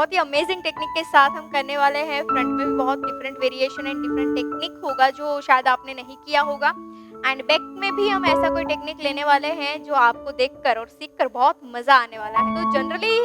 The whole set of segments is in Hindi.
बहुत ही अमेजिंग टेक्निक के साथ हम करने वाले हैं। फ्रंट में भी बहुत different variation and different technique होगा जो शायद आपने नहीं किया होगा, एंड बैक में भी हम ऐसा कोई टेक्निक लेने वाले हैं जो आपको देखकर और सीखकर बहुत मजा आने वाला है। तो जनरली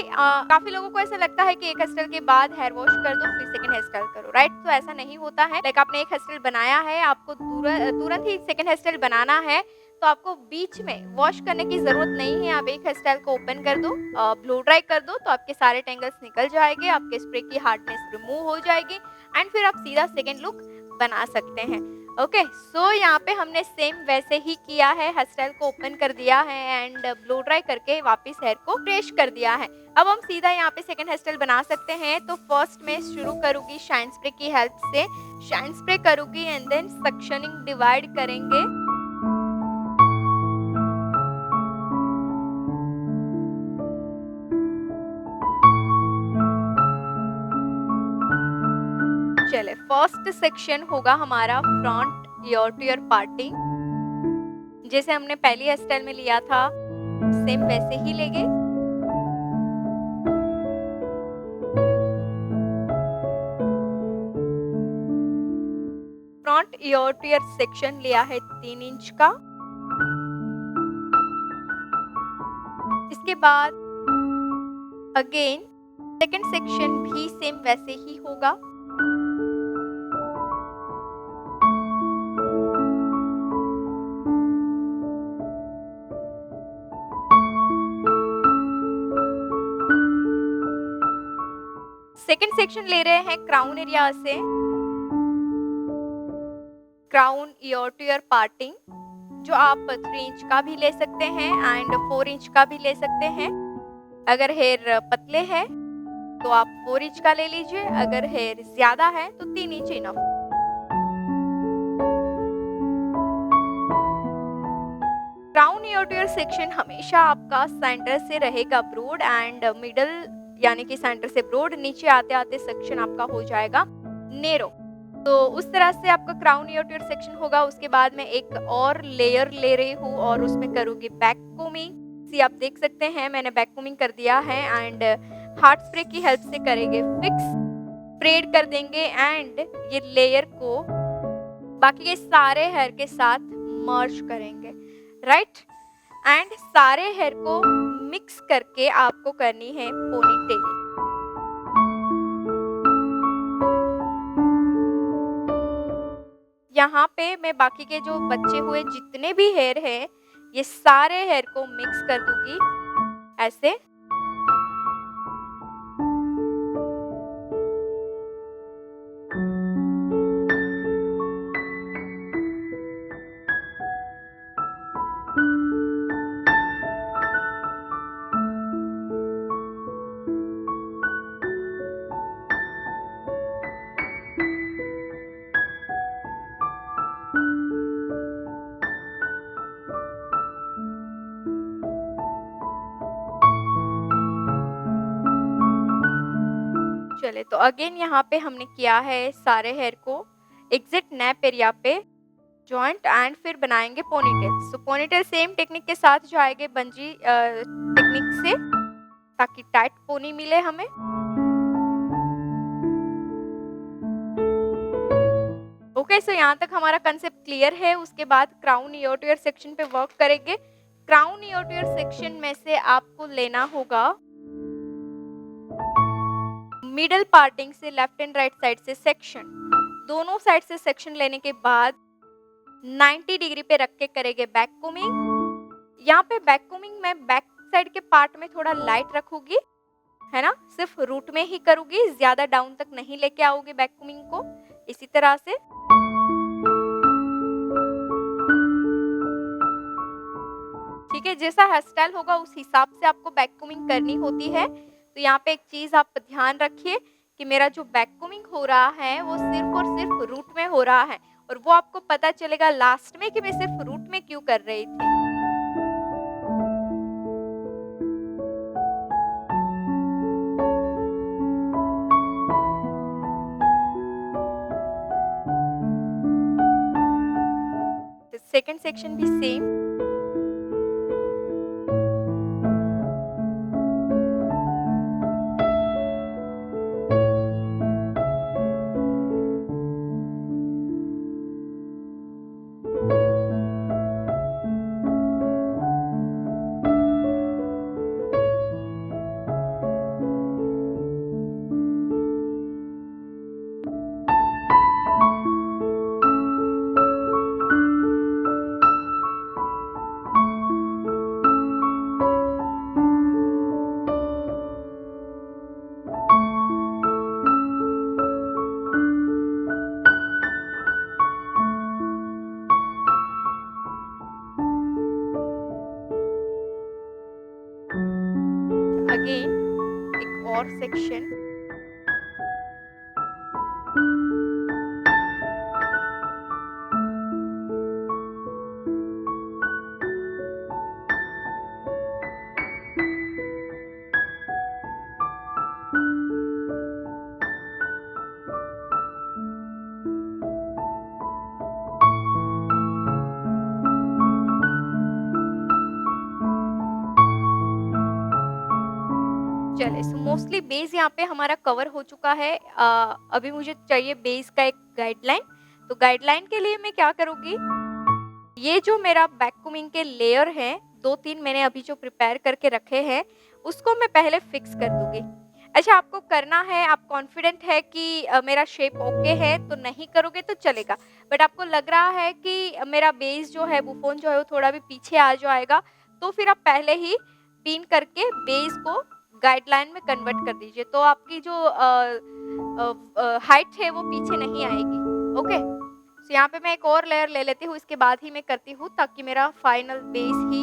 काफी लोगों को ऐसा लगता है कि एक हेयर स्टाइल के बाद हेयर वॉश कर दो फिर सेकंड हेयर स्टाइल करो, राइट? तो ऐसा नहीं होता है। लाइक आपने एक हेयर स्टाइल बनाया है, आपको तुरंत ही सेकंड हेयर स्टाइल बनाना है, तो आपको बीच में वॉश करने की जरूरत नहीं है। आप एक हेयर स्टाइल को ओपन कर दो, ब्लो ड्राई कर दो, तो आपके सारे टेंगल्स निकल जाएंगे, आपके स्प्रे की हार्डनेस रिमूव हो जाएगी, एंड फिर आप सीधा सेकंड लुक बना सकते हैं। ओके, सो यहाँ पे हमने सेम वैसे ही किया है, हेयर स्टाइल को ओपन कर दिया है एंड ब्लो ड्राई करके वापस हेयर को फ्रेश कर दिया है। अब हम सीधा यहाँ पे सेकंड हेयर स्टाइल बना सकते हैं। तो फर्स्ट मैं शुरू करूंगी शाइन स्प्रे की हेल्प से। शाइन स्प्रे करूंगी एंड देन सक्शनिंग डिवाइड करेंगे। चले, फर्स्ट सेक्शन होगा हमारा front ear to ear parting. जैसे हमने पहली हेयर स्टाइल में लिया था सेम वैसे ही लेंगे। Front ear to ear section लिया है 3 इंच का। इसके बाद अगेन सेकंड सेक्शन भी सेम वैसे ही होगा। सेकंड सेक्शन ले रहे हैं क्राउन एरिया से, crown ear to ear parting, जो आप 3 इंच का भी ले सकते हैं एंड 4 इंच का भी ले सकते हैं। अगर हेयर पतले हैं तो आप 4 इंच का ले लीजिए, अगर हेयर ज्यादा है तो 3 inch enough. Crown ear to ear section हमेशा आपका सेंटर से रहेगा ब्रॉड एंड मिडल, यानी कि सेंटर से ब्रॉड, नीचे आते आते सेक्शन आपका हो जाएगा नेरो। तो उस तरह से आपका crown ear to ear section होगा। उसके बाद मैं एक और लेयर ले रही हूँ और उसमें करूँगी बैक कोमिंग। सी आप देख सकते हैं मैंने बैक कोमिंग कर दिया है एंड हार्ड स्प्रे की हेल्प से करेंगे फिक्स, स्प्रेड कर देंगे एंड ये लेयर को बाकी के सारे हेयर के साथ मर्ज करेंगे, राइट? एंड सारे हेयर को मिक्स करके आपको करनी है पोनीटेल। यहाँ पे मैं बाकी के जो बचे हुए जितने भी हेयर हैं ये सारे हेयर को मिक्स कर दूंगी ऐसे। चले, तो अगेन यहाँ पे हमने किया है सारे हेयर को एग्जैक्ट नैप एरिया पे जॉइंट एंड फिर बनाएंगे पोनीटेल। सो पोनीटेल सेम टेक्निक के साथ जाएंगे बंजी टेक्निक से, ताकि टाइट पोनी मिले हमें। ओके, सो यहाँ तक हमारा कंसेप्ट क्लियर है। उसके बाद crown ear to ear section पे वर्क करेंगे। Crown ear to ear section में से आपको लेना होगा मिडल पार्टिंग से लेफ्ट एंड राइट साइड से सेक्शन, दोनों साइड से सेक्शन लेने के बाद 90 डिग्री पे रख के करेंगे बैक कोमिंग। यहाँ पे बैक कोमिंग में बैक साइड के पार्ट में थोड़ा लाइट रखूंगी, है ना, सिर्फ रूट में ही करूंगी, ज्यादा डाउन तक नहीं लेके आओगे बैक कोमिंग को। इसी तरह से ठीक है, जैसा हेयर स्टाइल होगा उस हिसाब से आपको बैक कोमिंग करनी होती है। तो यहाँ पे एक चीज आप ध्यान रखिए कि मेरा जो बैक कोमिंग हो रहा है वो सिर्फ और सिर्फ रूट में हो रहा है, और वो आपको पता चलेगा लास्ट में कि मैं सिर्फ रूट में क्यों कर रही थी। सेकंड सेक्शन भी सेम। सेक्शन। चले सो मोस्टली बेस यहाँ पे हमारा कवर हो चुका है। अभी मुझे चाहिए बेस का एक गाइडलाइन। तो गाइडलाइन के लिए मैं क्या करूँगी, ये जो मेरा बैककॉमिंग के लेयर हैं 2-3 मैंने अभी जो प्रिपेयर करके रखे हैं, उसको मैं पहले फिक्स कर दूँगी। अच्छा, आपको करना है, आप कॉन्फिडेंट है कि मेरा शेप ओके है तो नहीं करोगे तो चलेगा, बट आपको लग रहा है कि मेरा बेस जो है, बुफोन जो है वो थोड़ा भी पीछे आ जाएगा, तो फिर आप पहले ही पिन करके बेस को गाइडलाइन में कन्वर्ट कर दीजिए, तो आपकी जो हाइट है वो पीछे नहीं आएगी। ओके, तो यहाँ पे मैं एक और लेयर ले लेती हूँ, इसके बाद ही मैं करती हूँ ताकि मेरा फाइनल बेस ही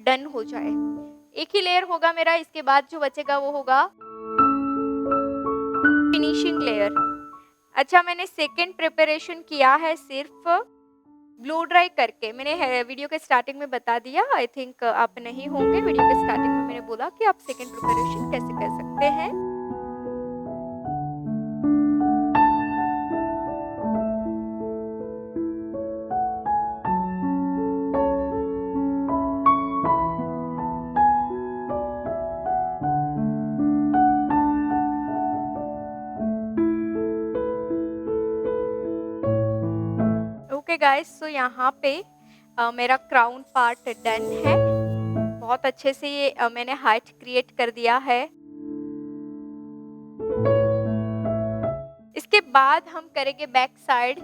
डन हो जाए। एक ही लेयर होगा मेरा, इसके बाद जो बचेगा वो होगा फिनिशिंग लेयर। अच्छा, मैंने सेकेंड प्रिपरेशन किया है सिर्फ ब्लो ड्राई करके। मैंने वीडियो के स्टार्टिंग में बता दिया, आई थिंक आप नहीं होंगे, वीडियो के स्टार्टिंग में मैंने बोला कि आप सेकेंड प्रिपरेशन कैसे कर सकते हैं। ओके गाइस, सो यहाँ पे मेरा क्राउन पार्ट डन है। बहुत अच्छे से ये मैंने हाइट क्रिएट कर दिया है। इसके बाद हम करेंगे बैक साइड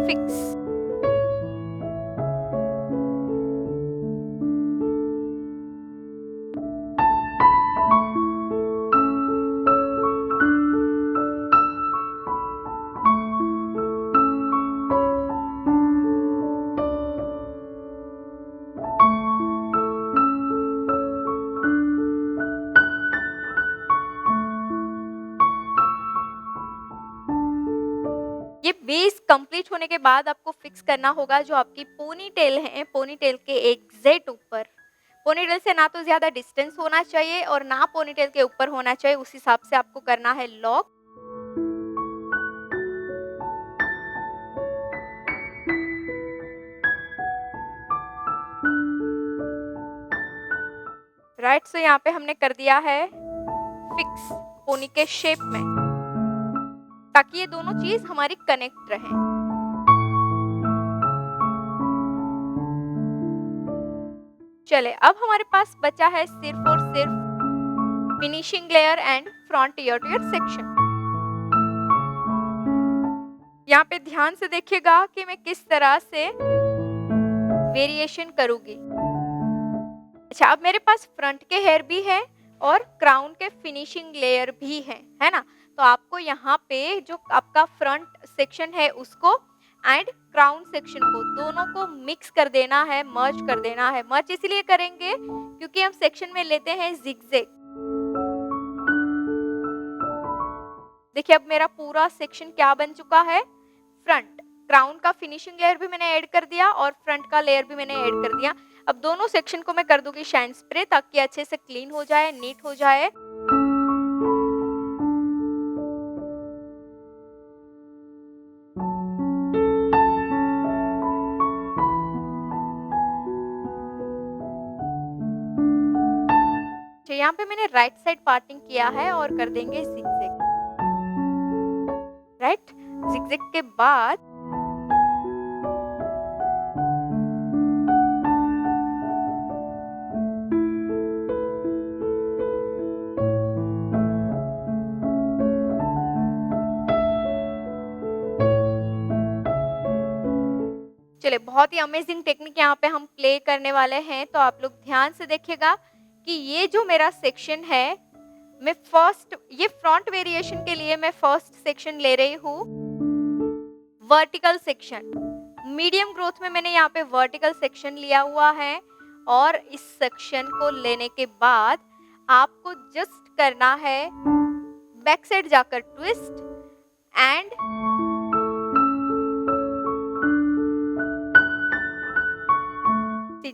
फिक्स। ये बेस कंप्लीट होने के बाद आपको फिक्स करना होगा जो आपकी पोनी टेल है, पोनी टेल के एग्जैक्ट ऊपर। पोनी टेल से ना तो ज्यादा डिस्टेंस होना चाहिए और ना पोनी टेल के ऊपर होना चाहिए, उस हिसाब से आपको करना है लॉक। राइट, सो यहाँ पे हमने कर दिया है फिक्स पोनी के शेप में, ताकि ये दोनों चीज हमारी कनेक्ट रहे। चले, अब हमारे पास बचा है सिर्फ और सिर्फ finishing layer and front ear to ear section. यहाँ पे ध्यान से देखिएगा कि मैं किस तरह से वेरिएशन करूंगी। अच्छा, अब मेरे पास फ्रंट के हेयर भी है और क्राउन के फिनिशिंग लेयर भी है ना। तो आपको यहाँ पे जो आपका फ्रंट सेक्शन है उसको एंड क्राउन सेक्शन को दोनों को मिक्स कर देना है, मर्ज कर देना है। मर्ज इसलिए करेंगे क्योंकि हम सेक्शन में लेते हैं जिगजैग। देखिए, अब मेरा पूरा सेक्शन क्या बन चुका है, फ्रंट। क्राउन का फिनिशिंग लेयर भी मैंने ऐड कर दिया और फ्रंट का लेयर भी मैंने ऐड कर दिया। अब दोनों सेक्शन को मैं कर दूंगी शाइन स्प्रे, ताकि अच्छे से क्लीन हो जाए, नीट हो जाए। तो यहाँ पे मैंने राइट साइड पार्टिंग किया है और कर देंगे जिगजैग। राइट, जिगजैग के बाद चले, बहुत ही अमेजिंग टेक्निक यहाँ पे हम प्ले करने वाले हैं। तो आप लोग ध्यान से देखिएगा कि ये जो मेरा सेक्शन है, मैं ये फ्रंट वेरिएशन के लिए मैं फर्स्ट सेक्शन ले रही हूँ, वर्टिकल सेक्शन। मीडियम ग्रोथ में मैंने यहाँ पे वर्टिकल सेक्शन लिया हुआ है और इस सेक्शन को लेने के बाद आपको जस्ट करना है बैक साइड जाकर ट्विस्ट एंड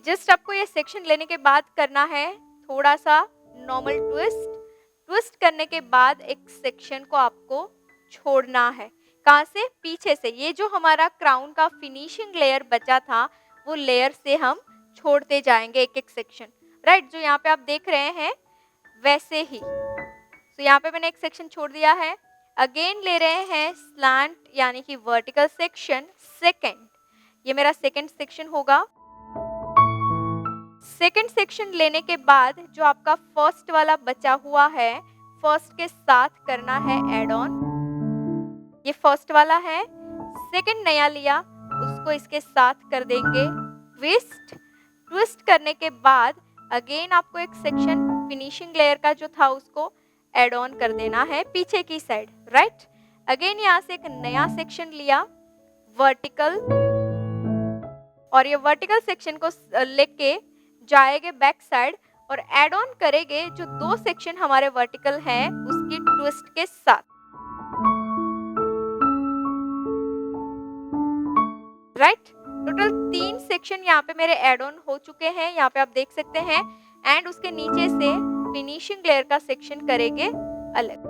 जस्ट आपको ये सेक्शन लेने के बाद करना है थोड़ा सा नॉर्मल ट्विस्ट। ट्विस्ट करने के बाद एक सेक्शन को आपको छोड़ना है। कहाँ से? पीछे से। ये जो हमारा क्राउन का फिनिशिंग लेयर बचा था वो लेयर से हम छोड़ते जाएंगे एक एक सेक्शन, राइट? जो यहाँ पे आप देख रहे हैं वैसे ही। तो यहाँ पे मैंने एक सेक्शन छोड़ दिया है। अगेन ले रहे हैं स्लैंट यानी कि वर्टिकल सेक्शन सेकंड। ये मेरा सेकंड सेक्शन होगा। सेकंड सेक्शन लेने के बाद जो आपका फर्स्ट वाला बचा हुआ है, फर्स्ट के साथ करना है एड ऑन। ये फर्स्ट वाला है। सेकंड नया लिया, उसको इसके साथ कर देंगे ट्विस्ट। ट्विस्ट करने के बाद अगेन आपको एक सेक्शन फिनिशिंग लेयर का जो था उसको एड ऑन कर देना है पीछे की साइड, राइट? अगेन यहाँ से एक नया सेक्शन लिया वर्टिकल, और ये वर्टिकल सेक्शन को लेके जाएंगे बैक साइड और एड ऑन करेंगे जो दो सेक्शन हमारे वर्टिकल हैं उसकी ट्विस्ट के साथ, राइट? टोटल 3 सेक्शन यहाँ पे मेरे एड ऑन हो चुके हैं, यहाँ पे आप देख सकते हैं। एंड उसके नीचे से फिनिशिंग लेयर का सेक्शन करेंगे अलग।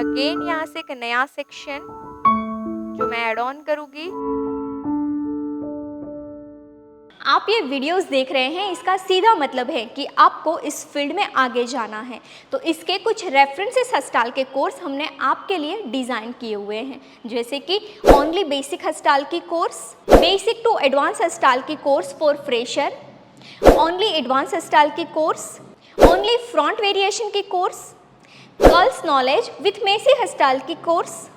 अगेन यहाँ से एक नया सेक्शन जो मैं एड ऑन करूंगी। आप ये वीडियोस देख रहे हैं, इसका सीधा मतलब है कि आपको इस फील्ड में आगे जाना है। तो इसके कुछ रेफरेंसेस हस्ताल के कोर्स हमने आपके लिए डिज़ाइन किए हुए हैं, जैसे कि ओनली बेसिक हस्ताल की course, basic to advance hairstyle की course for fresher, only advance hairstyle की कोर्स, ओनली फ्रंट वेरिएशन की course, curls knowledge with messy hairstyle की कोर्स,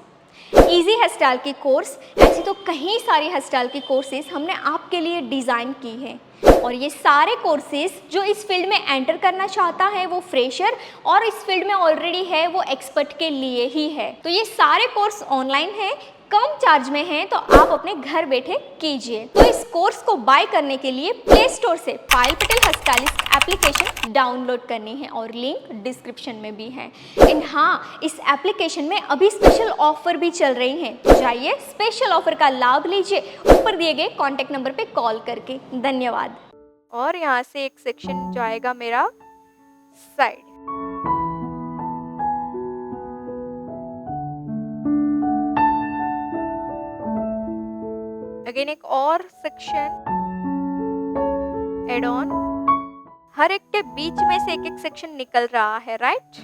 इजी हेयरस्टाइल की कोर्स। ऐसी तो कई सारी हेयरस्टाइल की कोर्सेज हमने आपके लिए डिज़ाइन की हैं, और ये सारे कोर्सेज जो इस फील्ड में एंटर करना चाहता है वो फ्रेशर और इस फील्ड में ऑलरेडी है वो एक्सपर्ट के लिए ही है। तो ये सारे कोर्स ऑनलाइन हैं, कम चार्ज में हैं, तो आप अपने घर बैठे कीजिए। तो इस कोर्स को बाय करने के लिए प्ले स्टोर से Payal Patel hairstylist application download करनी है और लिंक डिस्क्रिप्शन में भी है। एंड हाँ, इस एप्लीकेशन में अभी स्पेशल ऑफर भी चल रही हैं, तो जाइए स्पेशल ऑफर का लाभ लीजिए ऊपर दिए गए कॉन्टैक्ट नंबर पे कॉल करके। धन्यवाद। और यहाँ से एक सेक्शन जाएगा मेरा साइड। अगेन एक और सेक्शन एड ऑन। हर एक के बीच में से एक एक सेक्शन निकल रहा है, राइट?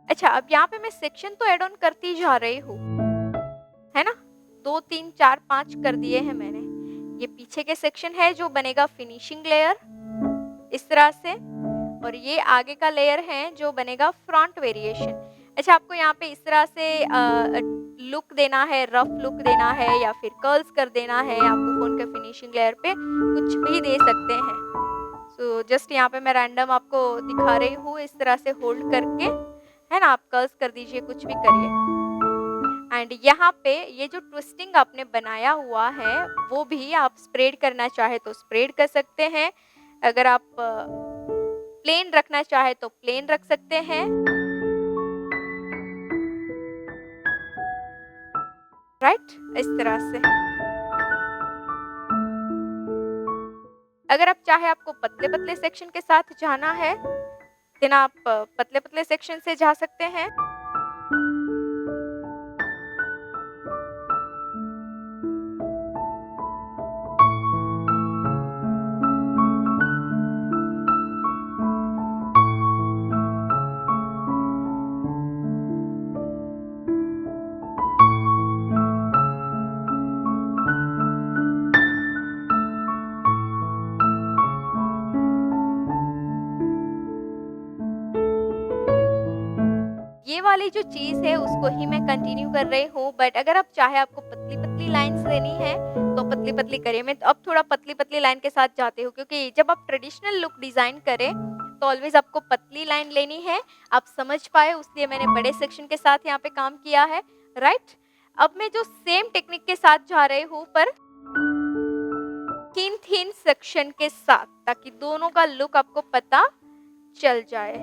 अच्छा, अब यहाँ पे मैं सेक्शन तो एड ऑन करती जा रही हूँ, है ना? 2 3 4 5 कर दिए हैं मैंने। ये पीछे के सेक्शन है जो बनेगा फिनिशिंग लेयर इस तरह से, और ये आगे का लेयर है जो बनेगा फ्रंट वेरिएशन। अच्छा, आपको यहाँ पे इस तरह से लुक देना है, रफ लुक देना है या फिर कर्ल्स कर देना है, आपको फोन के फिनिशिंग लेयर पे कुछ भी दे सकते हैं। सो जस्ट यहाँ पे मैं रैंडम आपको दिखा रही हूँ, इस तरह से होल्ड करके, है ना? आप कर्ल्स कर दीजिए, कुछ भी करिए। एंड यहाँ पे ये जो ट्विस्टिंग आपने बनाया हुआ है वो भी आप स्प्रेड करना चाहे तो स्प्रेड कर सकते हैं, अगर आप प्लेन रखना चाहे तो प्लेन रख सकते हैं, राइट? इस तरह से। अगर आप चाहे आपको पतले पतले सेक्शन के साथ जाना है देन आप पतले पतले सेक्शन से जा सकते हैं। ये वाली जो चीज़ है उसको ही मैं कंटिन्यू कर रही हूँ, बट अगर आप चाहे आपको पतली पतली लाइंस लेनी है तो पतली पतली करिए। मैं अब थोड़ा पतली पतली लाइन के साथ जाती हूँ, क्योंकि जब आप ट्रेडिशनल लुक डिज़ाइन करें तो ऑलवेज आपको पतली लाइन लेनी है। आप समझ पाए उसलिए मैंने बड़े सेक्शन के साथ यहाँ पे काम किया है, राइट? अब मैं जो सेम टेक्निक के साथ जा रही हूँ पर थिन थिन सेक्शन के साथ, ताकि दोनों का लुक आपको पता चल जाए।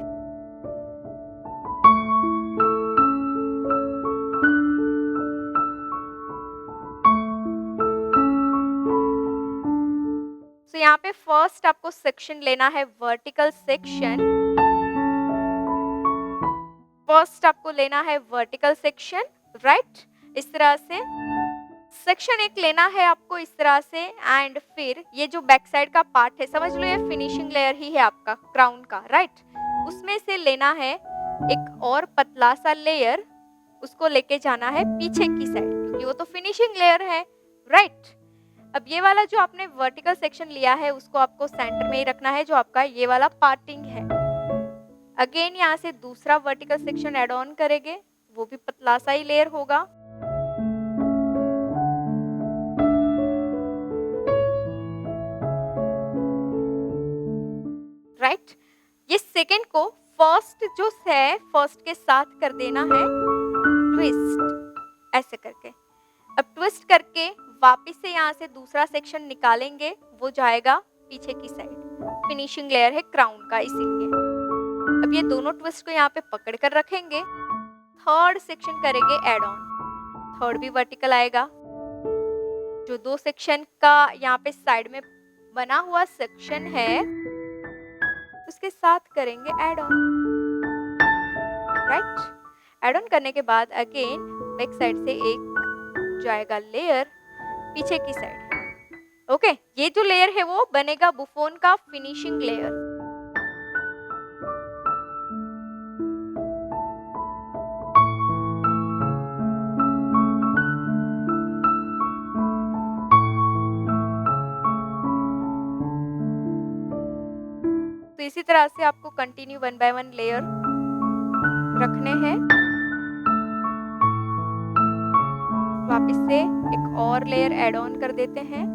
तो यहाँ पे फर्स्ट आपको सेक्शन लेना है वर्टिकल सेक्शन। फर्स्ट आपको लेना है वर्टिकल सेक्शन, राइट, इस तरह से सेक्शन एक लेना है आपको इस तरह से। एंड फिर ये जो बैक साइड का पार्ट है, समझ लो ये फिनिशिंग लेयर ही है आपका क्राउन का, राइट, उसमें से लेना है एक और पतला सा लेयर, उसको लेके जाना है पीछे की साइड, क्योंकि वो तो फिनिशिंग लेयर है, राइट। अब ये वाला जो आपने वर्टिकल सेक्शन लिया है उसको आपको सेंटर में ही रखना है, जो आपका ये वाला पार्टिंग है। अगेन यहाँ से दूसरा वर्टिकल सेक्शन ऐड ऑन करेंगे, वो भी पतला सा ही लेयर होगा। राइट, ये सेकंड को फर्स्ट जो है फर्स्ट के साथ कर देना है ट्विस्ट, ऐसे करके। अब ट्विस्ट करके वापस से यहाँ से दूसरा सेक्शन निकालेंगे, वो जाएगा पीछे की साइड, फिनिशिंग लेयर है क्राउन का इसीलिए। अब ये दोनों ट्विस्ट को यहाँ पे पकड़ कर रखेंगे, थर्ड सेक्शन करेंगे ऐड ऑन, थर्ड भी वर्टिकल आएगा। जो दो सेक्शन का यहाँ पे साइड में बना हुआ सेक्शन है उसके साथ करेंगे add on, right. Add on करने के बाद अगेन बैक साइड से एक जाएगा लेयर पीछे की साइड। ओके, ये जो लेयर है वो बनेगा बुफोन का फिनिशिंग लेयर। तो इसी तरह से आपको कंटिन्यू 1 बाय 1 लेयर रखने हैं। वापस से एक और लेयर ऐड ऑन कर देते हैं,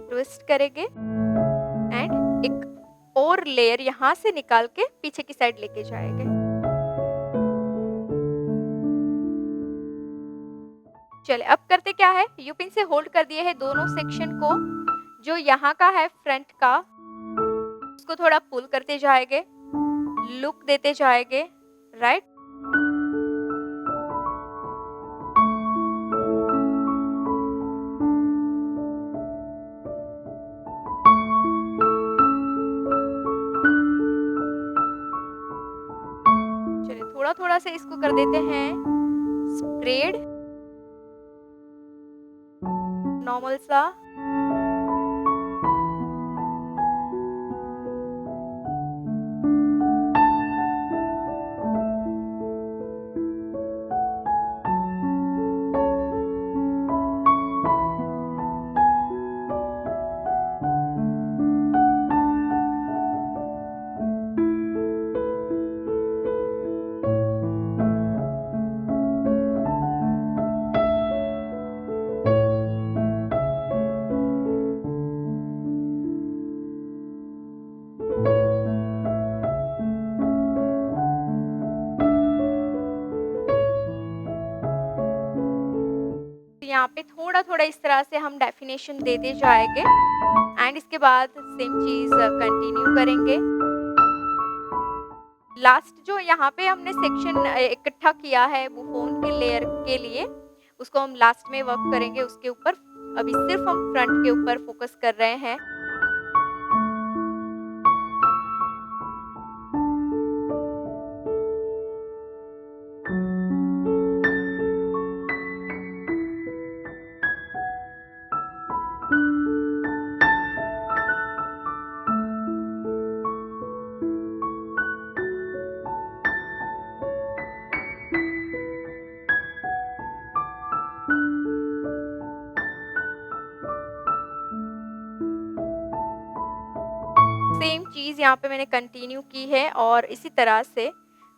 ट्विस्ट करेंगे एंड एक और लेयर यहाँ से निकाल के पीछे की साइड लेके जाएंगे। चले अब करते क्या है, यू पिन से होल्ड कर दिए हैं दोनों सेक्शन को, जो यहाँ का है फ्रंट का उसको थोड़ा पुल करते जाएंगे, लुक देते जाएंगे, राइट। चलिए थोड़ा थोड़ा से इसको कर देते हैं स्प्रेड, नॉर्मल सा। यहाँ पे थोड़ा थोड़ा इस तरह से हम डेफिनेशन देते जाएंगे एंड इसके बाद सेम चीज कंटिन्यू करेंगे। लास्ट जो यहाँ पे हमने सेक्शन इकट्ठा किया है बुफोन के लेयर के लिए, उसको हम लास्ट में वर्क करेंगे उसके ऊपर। अभी सिर्फ हम फ्रंट के ऊपर फोकस कर रहे हैं। सेम चीज यहाँ पे मैंने कंटिन्यू की है और इसी तरह से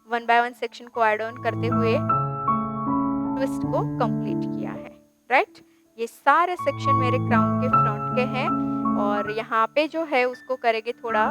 1 बाय 1 सेक्शन को ऐड ऑन करते हुए ट्विस्ट को कंप्लीट किया है, राइट। ये सारे सेक्शन मेरे क्राउन के फ्रंट के हैं और यहाँ पे जो है उसको करेंगे थोड़ा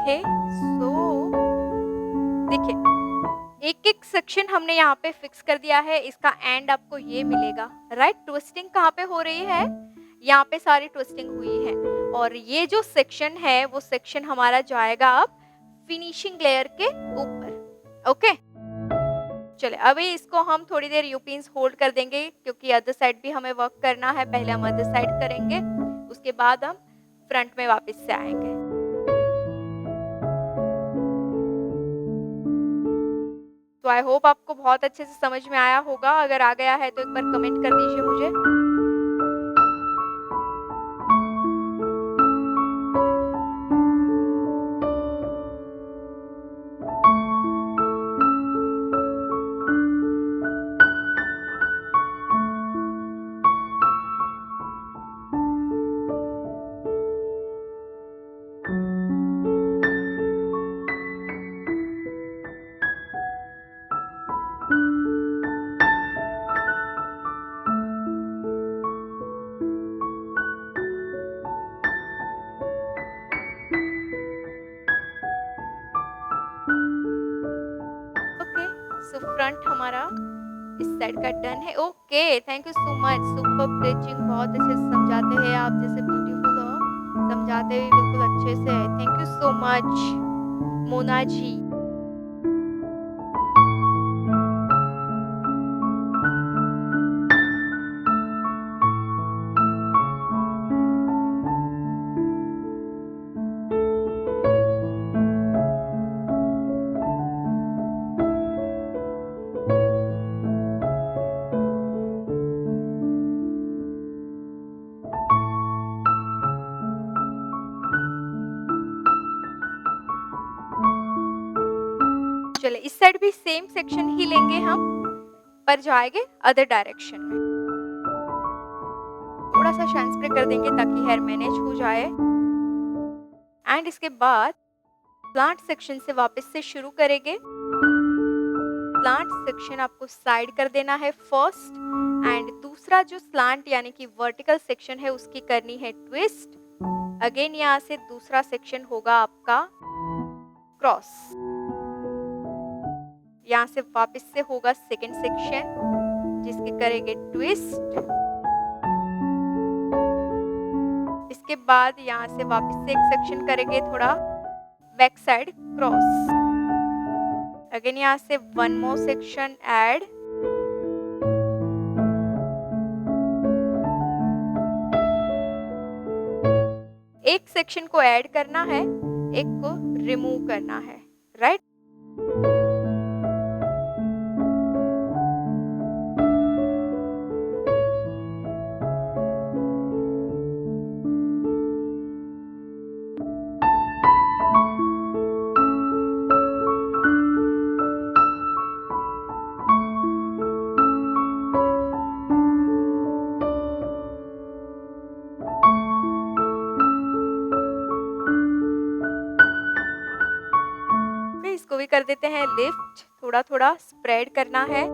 ओके, सो देखिए एक एक सेक्शन हमने यहाँ पे फिक्स कर दिया है, इसका एंड आपको ये मिलेगा, राइट। ट्विस्टिंग कहाँ पे हो रही है, यहाँ पे सारी ट्विस्टिंग हुई है, और ये जो सेक्शन है वो सेक्शन हमारा जाएगा अब फिनिशिंग लेयर के ऊपर। ओके, चले अभी इसको हम थोड़ी देर यूपिन्स होल्ड कर देंगे क्योंकि अदर साइड भी हमें वर्क करना है। पहले हम अदर साइड करेंगे, उसके बाद हम फ्रंट में वापस से आएंगे। तो आई होप आपको बहुत अच्छे से समझ में आया होगा। अगर आ गया है तो एक बार कमेंट कर दीजिए मुझे। ओके, सो फ्रंट हमारा इस साइड का डन है। Okay, thank you so much, super teaching, बहुत अच्छे से समझाते हैं आप, जैसे ब्यूटीफुल हो, समझाते भी बिल्कुल अच्छे से। Thank you so much Mona ji. चले इस साइड भी सेम सेक्शन ही लेंगे हम, पर जाएंगे अदर डायरेक्शन में। थोड़ा सा शाइन स्प्रे कर देंगे ताकि हेयर मैनेज हो जाए। एंड इसके बाद प्लांट सेक्शन से वापस से शुरू करेंगे। प्लांट सेक्शन आपको साइड कर देना है फर्स्ट, एंड दूसरा जो स्लांट यानी कि वर्टिकल सेक्शन है उसकी करनी है ट्विस्ट। अगेन यहाँ से दूसरा सेक्शन होगा आपका क्रॉस, यहाँ से वापस से होगा सेकंड सेक्शन जिसके करेंगे ट्विस्ट। इसके बाद यहाँ से वापस से एक सेक्शन करेंगे थोड़ा बैक साइड क्रॉस। अगेन यहाँ से वन मोर सेक्शन ऐड। एक सेक्शन को ऐड करना है, एक को रिमूव करना है, राइट। इसको भी कर देते हैं लिफ्ट, थोड़ा थोड़ा स्प्रेड करना है।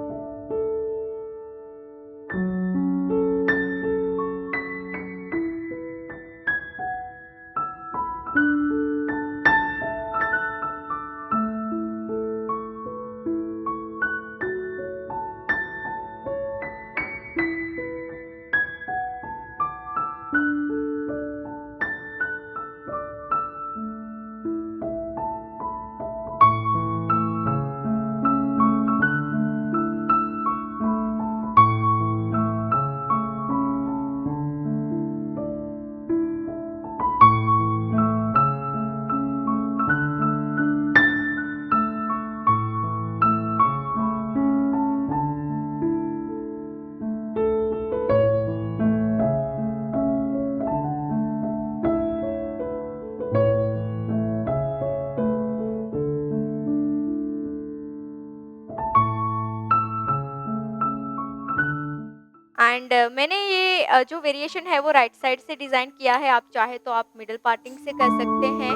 एंड मैंने ये जो वेरिएशन है वो राइट साइड से डिजाइन किया है, आप चाहे तो आप मिडिल पार्टिंग से कर सकते हैं,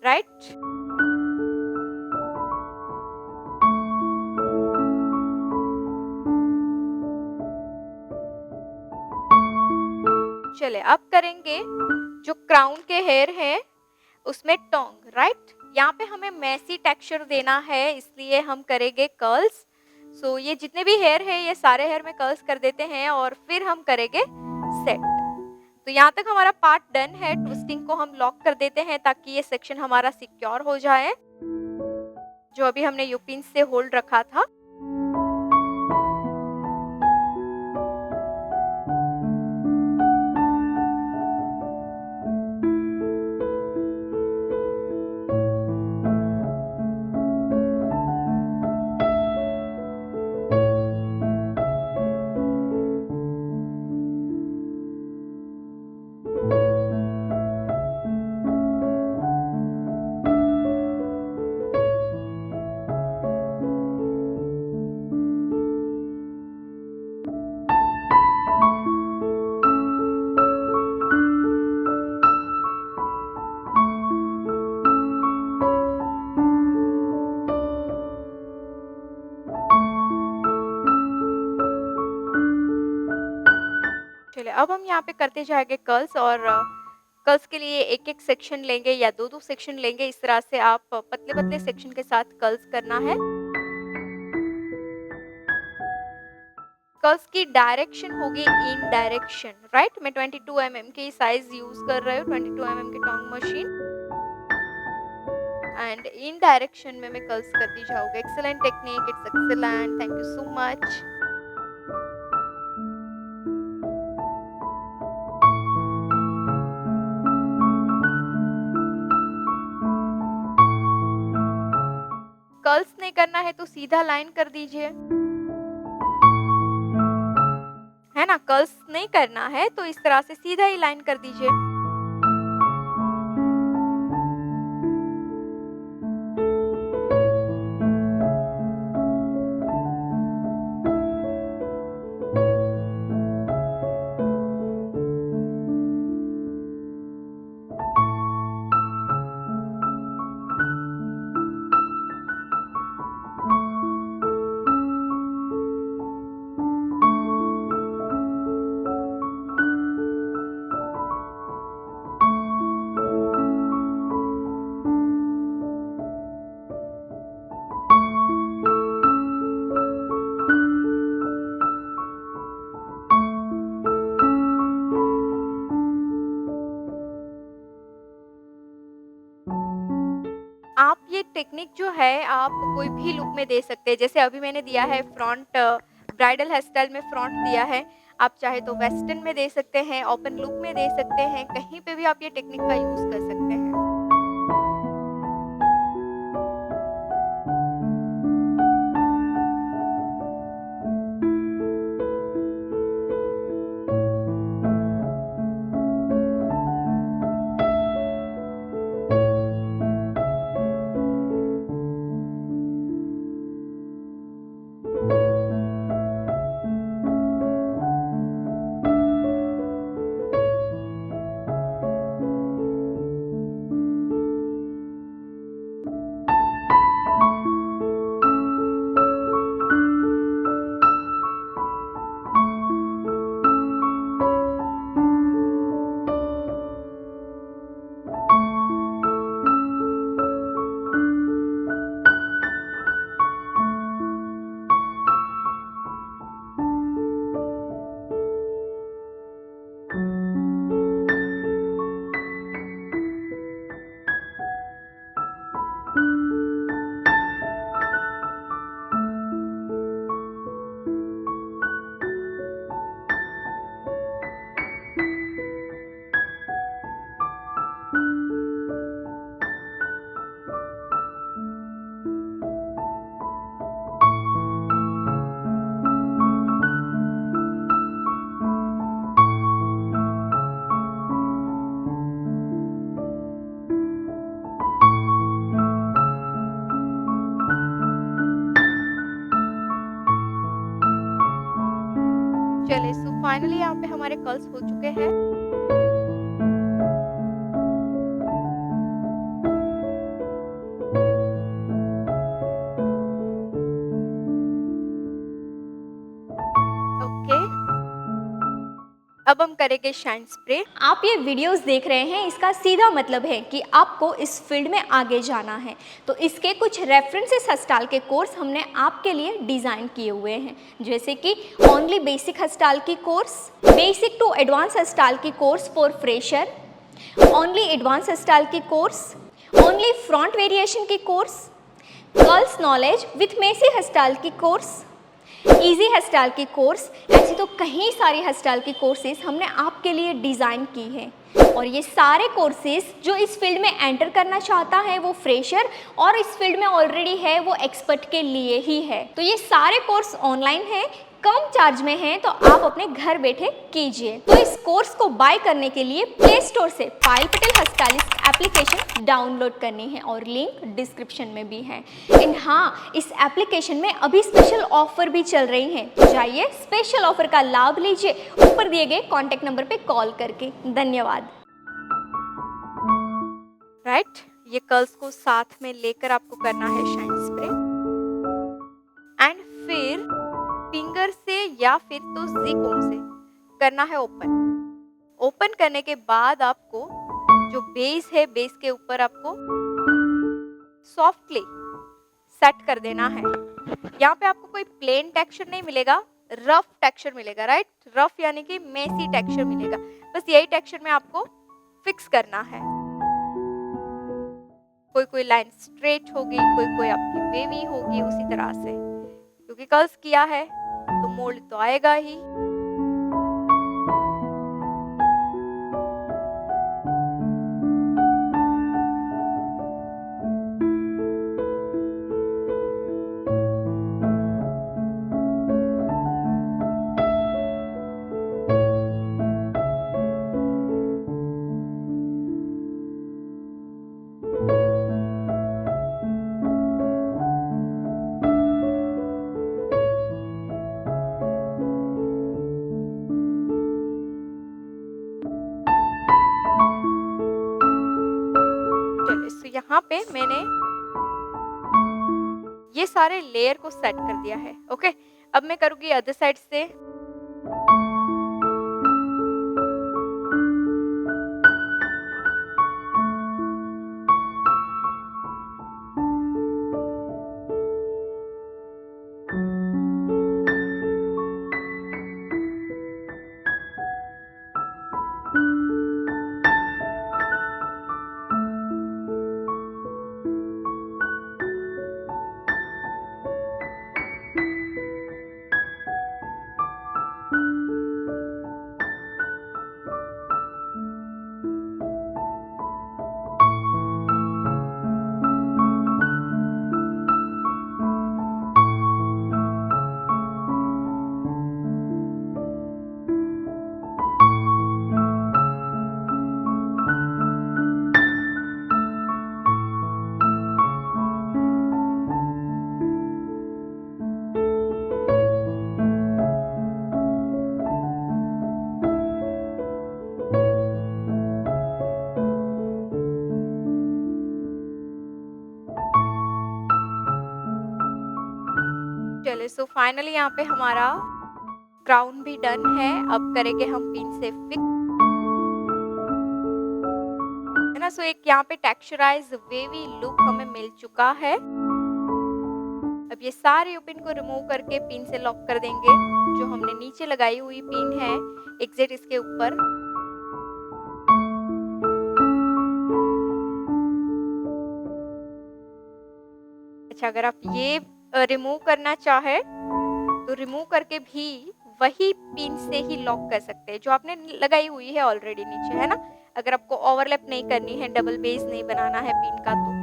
राइट। चले अब करेंगे जो क्राउन के हेयर हैं उसमें टोंग, राइट? यहाँ पे हमें मेसी टेक्सचर देना है, इसलिए हम करेंगे कर्ल्स। सो ये जितने भी हेयर है ये सारे हेयर में कर्ल्स कर देते हैं और फिर हम करेंगे सेट। तो यहाँ तक हमारा पार्ट डन है। ट्विस्टिंग को हम लॉक कर देते हैं ताकि ये सेक्शन हमारा सिक्योर हो जाए, जो अभी हमने यूपिन से होल्ड रखा था। चलिए अब हम यहाँ पे करते जाएंगे कर्ल्स, और कर्ल्स के लिए एक एक सेक्शन लेंगे या दो दो सेक्शन लेंगे। इस तरह से आप पतले पतले सेक्शन के साथ कर्ल्स करना है। कर्ल्स की डायरेक्शन होगी इन डायरेक्शन, राइट? मैं 22 mm की साइज यूज कर रही हूँ, 22 mm की Tong machine, and in direction में मैं कर्ल्स करती जाऊंगी। Excellent technique, it's excellent, thank you so much. Curls नहीं करना है तो सीधा लाइन कर दीजिए, है ना? कर्ल्स नहीं करना है तो इस तरह से सीधा ही लाइन कर दीजिए। आप ये टेक्निक जो है आप कोई भी लुक में दे सकते हैं। जैसे अभी मैंने दिया है फ्रंट, ब्राइडल हेयर स्टाइल में फ्रंट दिया है। आप चाहे तो वेस्टर्न में दे सकते हैं, ओपन लुक में दे सकते हैं, कहीं पे भी आप ये टेक्निक का यूज कर सकते हैं। चलिए, सो फाइनली यहाँ पे हमारे कर्ल्स हो चुके हैं। ओके, अब हम करेंगे शाइन स्प्रे। आप ये वीडियोस देख रहे हैं, इसका सीधा मतलब है कि आपको इस फील्ड में आगे जाना है। तो इसके कुछ रेफरेंसेस हस्ताल के कोर्स हमने आपके लिए डिज़ाइन किए हुए हैं, जैसे कि ओनली बेसिक हस्ताल की course, basic to advance hairstyle की course for fresher, only advance hairstyle की कोर्स, ओनली फ्रंट वेरिएशन की course, curls knowledge with messy hairstyle की कोर्स, इजी हस्ताल की कोर्स। ऐसी तो कई सारी हस्ताल की कोर्सेज हमने आपके लिए डिज़ाइन की हैं, और ये सारे कोर्सेज जो इस फील्ड में एंटर करना चाहता है वो फ्रेशर, और इस फील्ड में ऑलरेडी है वो एक्सपर्ट के लिए ही है। तो ये सारे कोर्स ऑनलाइन हैं, कम चार्ज में हैं, तो आप अपने घर बैठे कीजिए। तो इस कोर्स को बाय करने के लिए प्ले स्टोर से पायल पटेल हस्तालिस्ट एप्लीकेशन डाउनलोड करनी है, और लिंक डिस्क्रिप्शन में भी है। एंड हाँ, इस एप्लीकेशन में अभी स्पेशल ऑफर भी चल रही हैं, तो जाइए स्पेशल ऑफर का लाभ लीजिए ऊपर दिए गए कॉन्टैक्ट नंबर पे कॉल करके। धन्यवाद। राइट, ये कर्ल्स को साथ में लेकर आपको करना है शाइन स्प्रे, एंड फिर फिंगर से या फिर तो जी कोम से करना है ओपन। ओपन करने के बाद आपको जो बेस है, बेस के ऊपर आपको सॉफ्टली सेट कर देना है। यहाँ पे आपको कोई प्लेन टेक्सचर नहीं मिलेगा, रफ टेक्सचर मिलेगा। राइट, रफ यानी कि मेसी टेक्सचर मिलेगा। बस यही टेक्सचर में आपको फिक्स करना है। कोई कोई लाइन स्ट्रेट होगी, कोई कोई आपकी वेवी होगी, उसी तरह से, क्योंकि कर्ल्स किया है तो मोल्ड तो आएगा ही। यहाँ पे मैंने ये सारे लेयर को सेट कर दिया है। ओके, अब मैं करूँगी अदर साइड से। चले, सो फाइनली यहाँ पे हमारा क्राउन भी डन है। अब करेंगे हम पिन से फिक्स, है ना। सो एक यहाँ पे टेक्सचराइज वेवी लुक हमें मिल चुका है। अब ये सारे पिन को रिमूव करके पिन से लॉक कर देंगे। जो हमने नीचे लगाई हुई पिन है एग्जैक्ट इसके ऊपर। अच्छा, अगर आप ये रिमूव करना चाहे तो रिमूव करके भी वही पिन से ही लॉक कर सकते हैं जो आपने लगाई हुई है ऑलरेडी नीचे, है ना। अगर आपको ओवरलैप नहीं करनी है, डबल बेस नहीं बनाना है पिन का, तो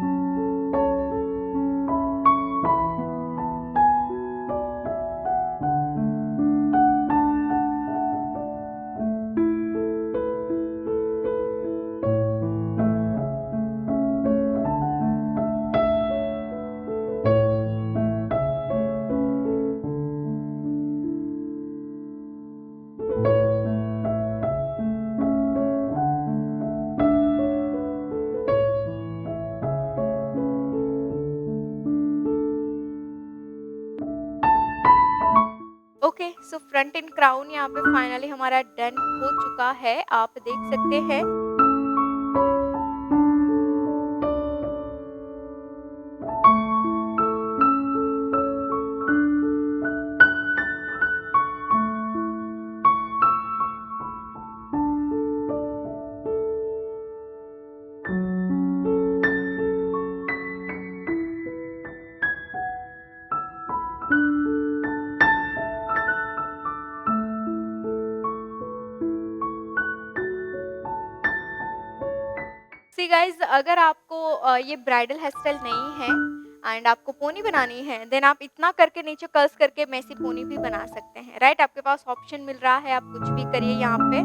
सो फ्रंट इन क्राउन यहाँ पे फाइनली हमारा डन हो चुका है, आप देख सकते हैं। सी गाइज, अगर आपको ये ब्राइडल हेयर स्टाइल नहीं है एंड आपको पोनी बनानी है, देन आप इतना करके नीचे कर्ल्स करके मैसी पोनी भी बना सकते हैं, राइट। आपके पास ऑप्शन मिल रहा है, आप कुछ भी करिए यहाँ पे।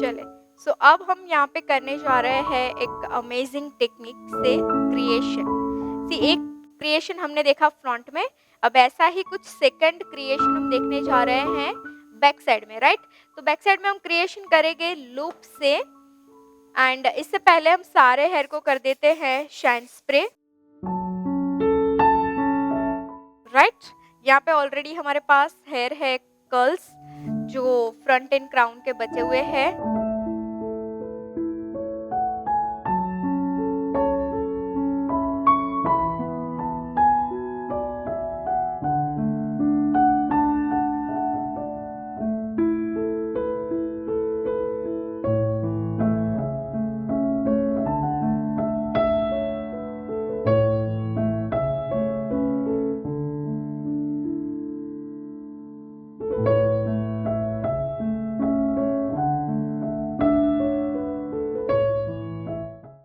चले, सो अब हम यहाँ पे करने जा रहे हैं एक अमेजिंग टेक्निक से क्रिएशन। सी, एक क्रिएशन हमने देखा फ्रंट में, अब ऐसा ही कुछ सेकंड क्रिएशन हम देखने जा रहे हैं बैक साइड में, राइट। तो बैक साइड में हम क्रिएशन करेंगे लूप से, एंड इससे पहले हम सारे हेयर को कर देते हैं शाइन स्प्रे, राइट। यहाँ पे ऑलरेडी हमारे पास हेयर है कर्ल्स जो फ्रंट एंड क्राउन के बचे हुए हैं।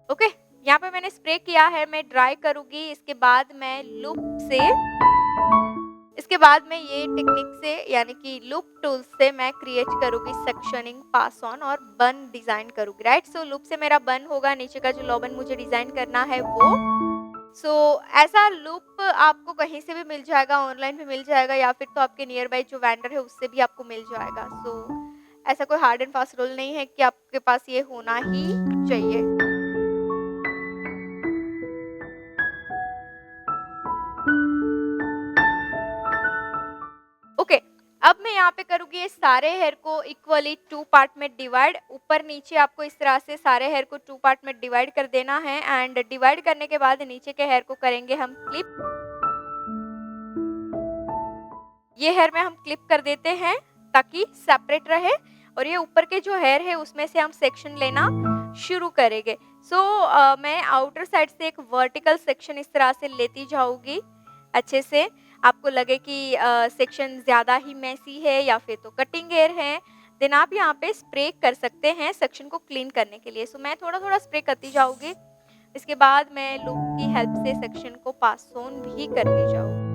ओके, यहाँ पे मैंने स्प्रे किया है, मैं ड्राई करूँगी, इसके बाद मैं लूप से, इसके बाद मैं ये टेक्निक से यानी कि लूप टूल से मैं क्रिएट करूँगी सेक्शनिंग, पास ऑन और बन डिज़ाइन करूँगी, राइट। सो लूप से मेरा बन होगा, नीचे का जो लॉबन मुझे डिज़ाइन करना है वो। सो ऐसा लूप आपको कहीं से भी मिल जाएगा, ऑनलाइन भी मिल जाएगा, या फिर तो आपके नियर बाई जो वेंडर है उससे भी आपको मिल जाएगा। सो ऐसा कोई हार्ड एंड फास्ट रूल नहीं है कि आपके पास ये होना ही चाहिए। ओके, अब मैं यहाँ पे करूँगी ये सारे हेयर को इक्वली 2 पार्ट में डिवाइड, ऊपर नीचे आपको इस तरह से सारे हेयर को 2 पार्ट में डिवाइड कर देना है, एंड डिवाइड करने के बाद नीचे के हेयर को करेंगे हम क्लिप। ये हेयर में हम क्लिप कर देते हैं ताकि सेपरेट रहे, और ये ऊपर के जो हेयर है उसमें से हम सेक्शन लेना शुरू करेंगे। सो मैं आउटर साइड से एक वर्टिकल सेक्शन इस तरह से लेती जाऊँगी, अच्छे से आपको लगे कि सेक्शन ज़्यादा ही मैसी है या फिर तो कटिंग हेयर है, देन आप यहाँ पे स्प्रे कर सकते हैं सेक्शन को क्लीन करने के लिए। सो मैं थोड़ा थोड़ा स्प्रे करती जाऊँगी, इसके बाद मैं लूप की हेल्प से सेक्शन को पास ऑन भी करती जाऊँगी।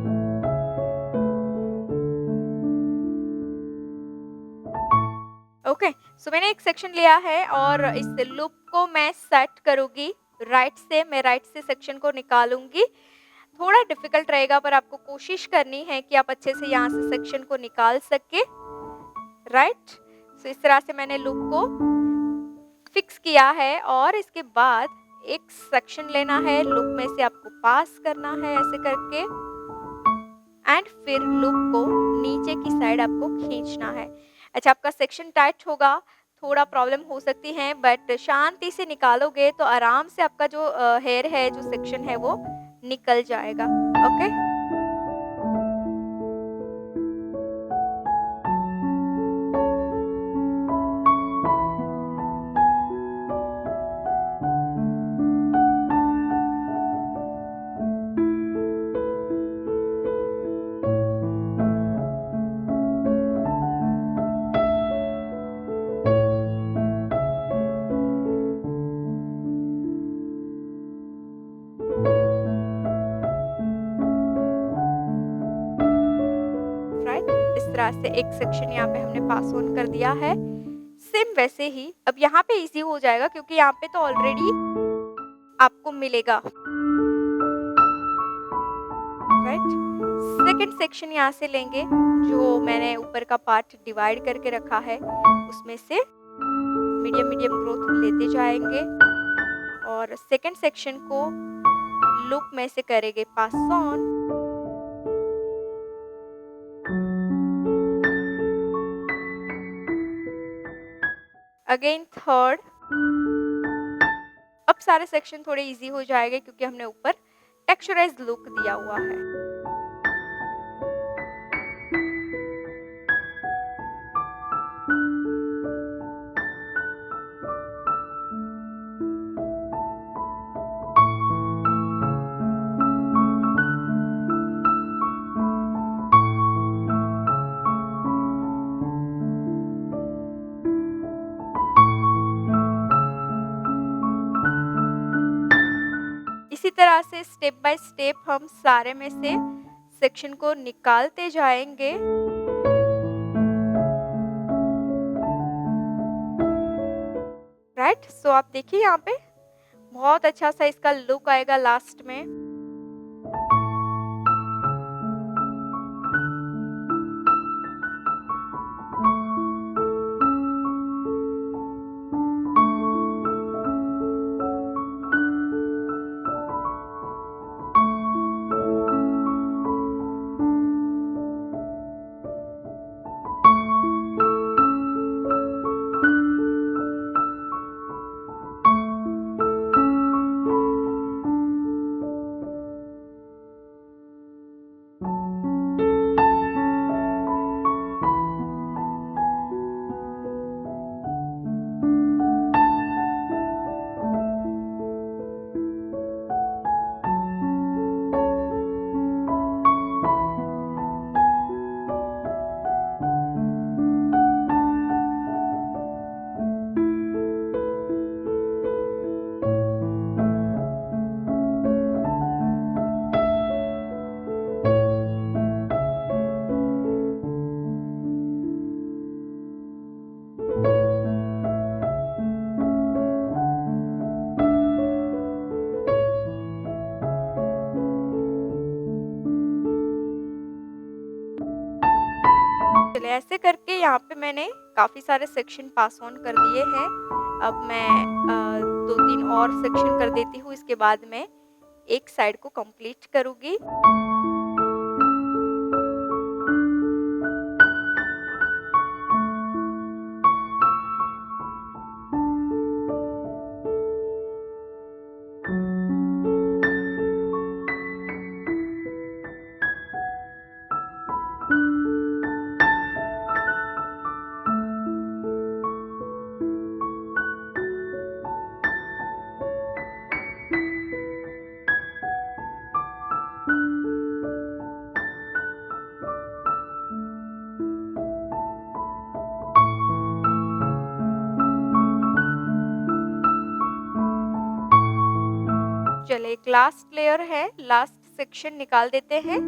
ओके, सो मैंने एक सेक्शन लिया है और इस लूप को मैं सेट करूँगी राइट से, मैं राइट से सेक्शन को निकालूंगी। थोड़ा डिफिकल्ट रहेगा पर आपको कोशिश करनी है कि आप अच्छे से यहाँ से सेक्शन को निकाल सके, राइट। सो इस तरह से मैंने लूप को फिक्स किया है, और इसके बाद एक सेक्शन लेना है, लूप में से आपको पास करना है ऐसे करके, एंड फिर लूप को नीचे की साइड आपको खींचना है। अच्छा, आपका सेक्शन टाइट होगा, थोड़ा प्रॉब्लम हो सकती है, बट शांति से निकालोगे तो आराम से आपका जो हेयर है, जो सेक्शन है वो निकल जाएगा। ओके, तरह से एक सेक्शन यहाँ पे हमने पास ऑन कर दिया है। सेम वैसे ही अब यहाँ पे इजी हो जाएगा क्योंकि यहाँ पे तो ऑलरेडी आपको मिलेगा, राइट। सेकंड सेक्शन यहाँ से लेंगे, जो मैंने ऊपर का पार्ट डिवाइड करके रखा है उसमें से मीडियम मीडियम ग्रोथ लेते जाएंगे और सेकंड सेक्शन को लूप में से करेंगे पास ऑन। Again third. अब सारे सेक्शन थोड़े इजी हो जाएंगे क्योंकि हमने ऊपर टेक्सचराइज्ड लुक दिया हुआ है। इसी तरह से स्टेप बाय स्टेप हम सारे में से सेक्शन को निकालते जाएंगे। राइट, सो आप देखिए यहाँ पे बहुत अच्छा सा इसका लुक आएगा लास्ट में। चलिए ऐसे करके यहाँ पे मैंने काफ़ी सारे सेक्शन पास ऑन कर दिए हैं। अब मैं 2-3 और सेक्शन कर देती हूँ, इसके बाद मैं एक साइड को कंप्लीट करूँगी। चले एक लास्ट लेयर है, लास्ट सेक्शन निकाल देते हैं।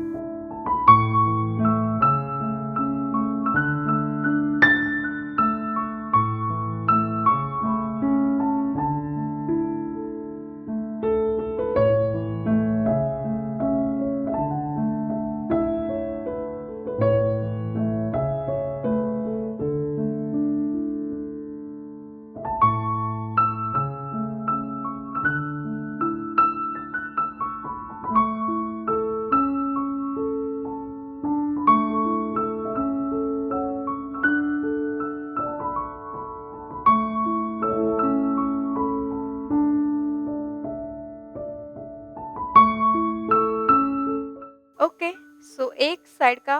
ओके, सो एक साइड का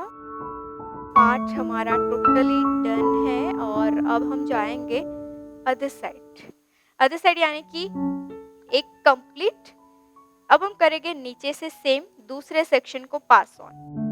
पार्ट हमारा टोटली डन है और अब हम जाएंगे अदर साइड। अदर साइड यानी कि एक कंप्लीट। अब हम करेंगे नीचे से सेम दूसरे सेक्शन को पास ऑन।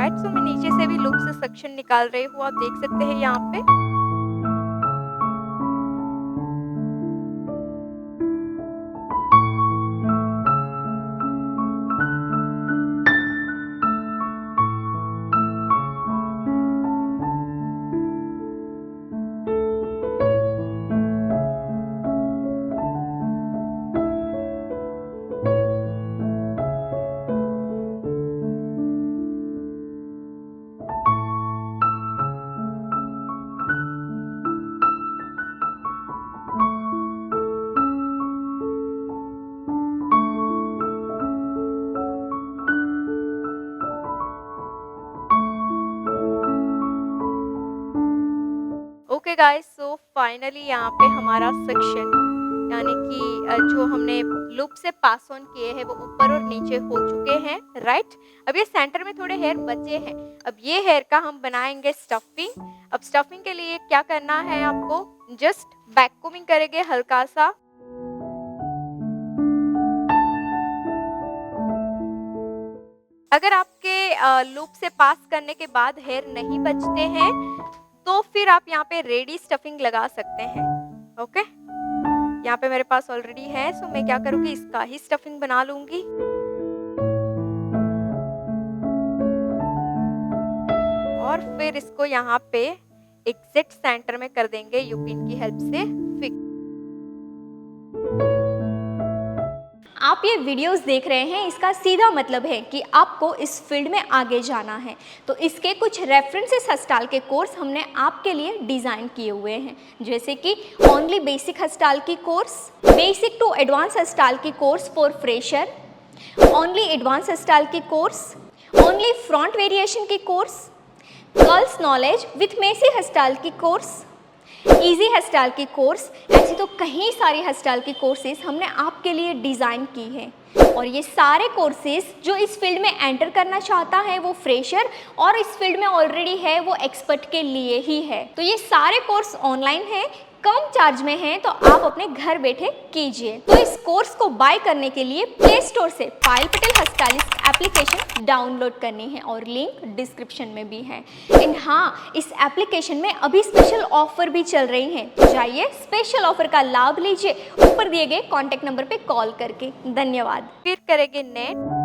राइट। सो मैं नीचे से भी लूप से सेक्शन निकाल रही हूँ, आप देख सकते हैं यहाँ पे। ओके गाइस, सो फाइनली यहाँ पे हमारा सेक्शन यानी कि जो हमने लूप से पास ऑन किए हैं वो ऊपर और नीचे हो चुके हैं, राइट। अब ये सेंटर में थोड़े हेयर बचे हैं। अब ये हेयर का हम बनाएंगे स्टफिंग। अब स्टफिंग के लिए क्या करना है, आपको जस्ट बैक कोमिंग करेंगे हल्का सा। अगर आपके लूप से पास करने के बाद हेयर नहीं बचते हैं तो फिर आप यहाँ पे रेडी स्टफिंग लगा सकते हैं। ओके, यहाँ पे मेरे पास ऑलरेडी है, सो मैं क्या करूँगी, इसका ही स्टफिंग बना लूंगी। और फिर इसको यहाँ पे एग्जैक्ट सेंटर में कर देंगे यूपिन की हेल्प से फिक्स। आप ये वीडियोस देख रहे हैं, इसका सीधा मतलब है कि आपको इस फील्ड में आगे जाना है। तो इसके कुछ रेफरेंसेस हस्टाल के कोर्स हमने आपके लिए डिज़ाइन किए हुए हैं, जैसे कि ओनली बेसिक हस्टाल की course, basic to advance hairstyle की course for fresher, only advance hairstyle की कोर्स, ओनली फ्रंट वेरिएशन की course, curls knowledge with messy hairstyle की कोर्स, इजी हस्टाल की कोर्स। ऐसी तो कई सारी हस्टाल की कोर्सेज हमने आपके लिए डिज़ाइन की है। और ये सारे कोर्सेज जो इस फील्ड में एंटर करना चाहता है वो फ्रेशर और इस फील्ड में ऑलरेडी है वो एक्सपर्ट के लिए ही है। तो ये सारे कोर्स ऑनलाइन है, कम चार्ज में है, तो आप अपने घर बैठे कीजिए। तो इस कोर्स को बाय करने के लिए प्ले स्टोर से पायल पटेल हस्टालिस्ट एप्लीकेशन डाउनलोड करनी है और लिंक डिस्क्रिप्शन में भी है। एंड हाँ, इस एप्लीकेशन में अभी स्पेशल ऑफर भी चल रही हैं, तो जाइए स्पेशल ऑफर का लाभ लीजिए ऊपर दिए गए कॉन्टैक्ट नंबर पे कॉल करके। धन्यवाद। फिर करेंगे नेट।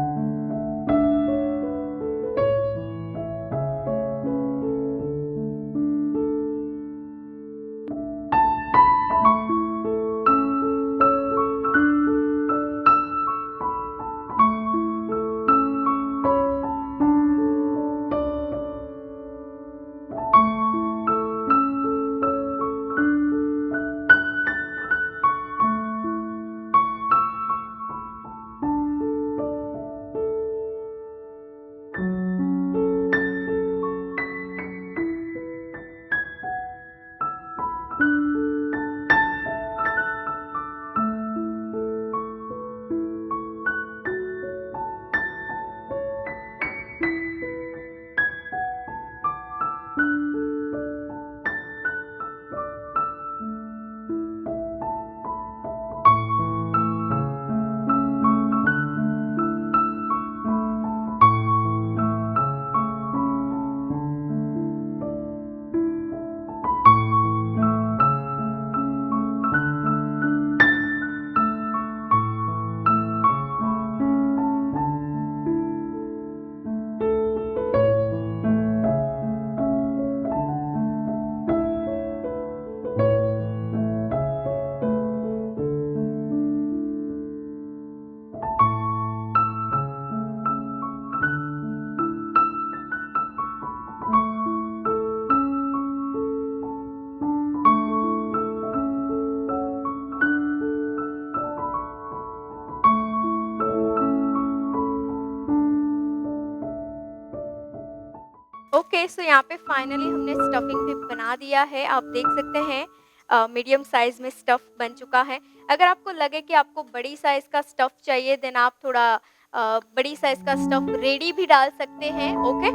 ओके, सो यहाँ पे फाइनली हमने स्टफिंग भी बना दिया है। आप देख सकते हैं मीडियम साइज में स्टफ बन चुका है। अगर आपको लगे कि आपको बड़ी साइज का स्टफ चाहिए देन आप थोड़ा बड़ी साइज का स्टफ रेडी भी डाल सकते हैं। ओके,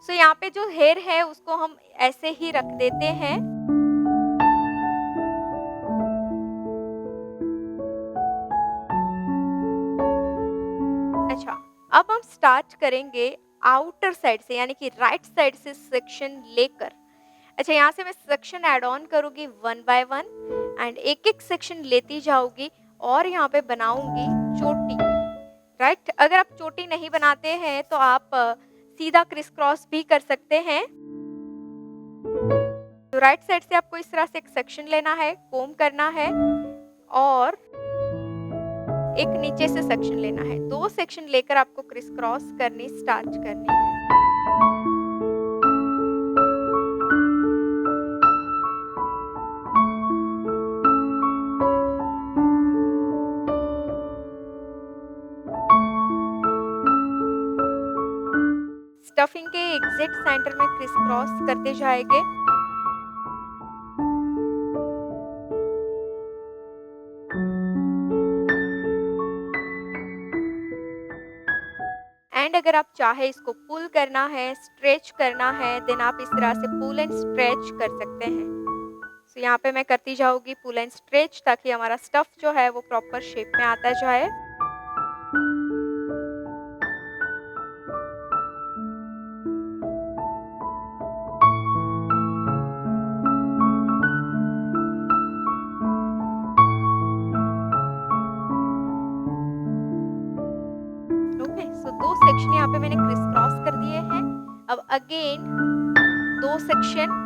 सो यहाँ पे जो हेयर है उसको हम ऐसे ही रख देते हैं। अच्छा, अब हम स्टार्ट करेंगे आउटर साइड से यानी कि राइट साइड से सेक्शन लेकर, अच्छा यहाँ से मैं सेक्शन ऐड ऑन करूँगी वन बाय वन एंड एक एक सेक्शन लेती जाऊँगी और यहाँ पे बनाऊँगी चोटी, राइट। अगर आप चोटी नहीं बनाते हैं तो आप सीधा क्रिस क्रॉस भी कर सकते हैं। तो राइट साइड से आपको इस तरह से एक सेक्शन लेना है, कोम करना है और एक नीचे से सेक्शन लेना है। 2 सेक्शन लेकर आपको क्रिस क्रॉस करनी स्टार्ट करनी है। स्टफिंग के एग्जैक्ट सेंटर में क्रिस क्रॉस करते जाएंगे। एंड अगर आप चाहे इसको पुल करना है, स्ट्रेच करना है, देन आप इस तरह से पुल एंड स्ट्रेच कर सकते हैं। सो यहाँ पे मैं करती जाऊंगी पुल एंड स्ट्रेच ताकि हमारा स्टफ जो है वो प्रॉपर शेप में आता जाए। ओके, सो 2 सेक्शन यहाँ पे मैंने क्रिस क्रॉस कर दिए हैं। अब अगेन 2 सेक्शन,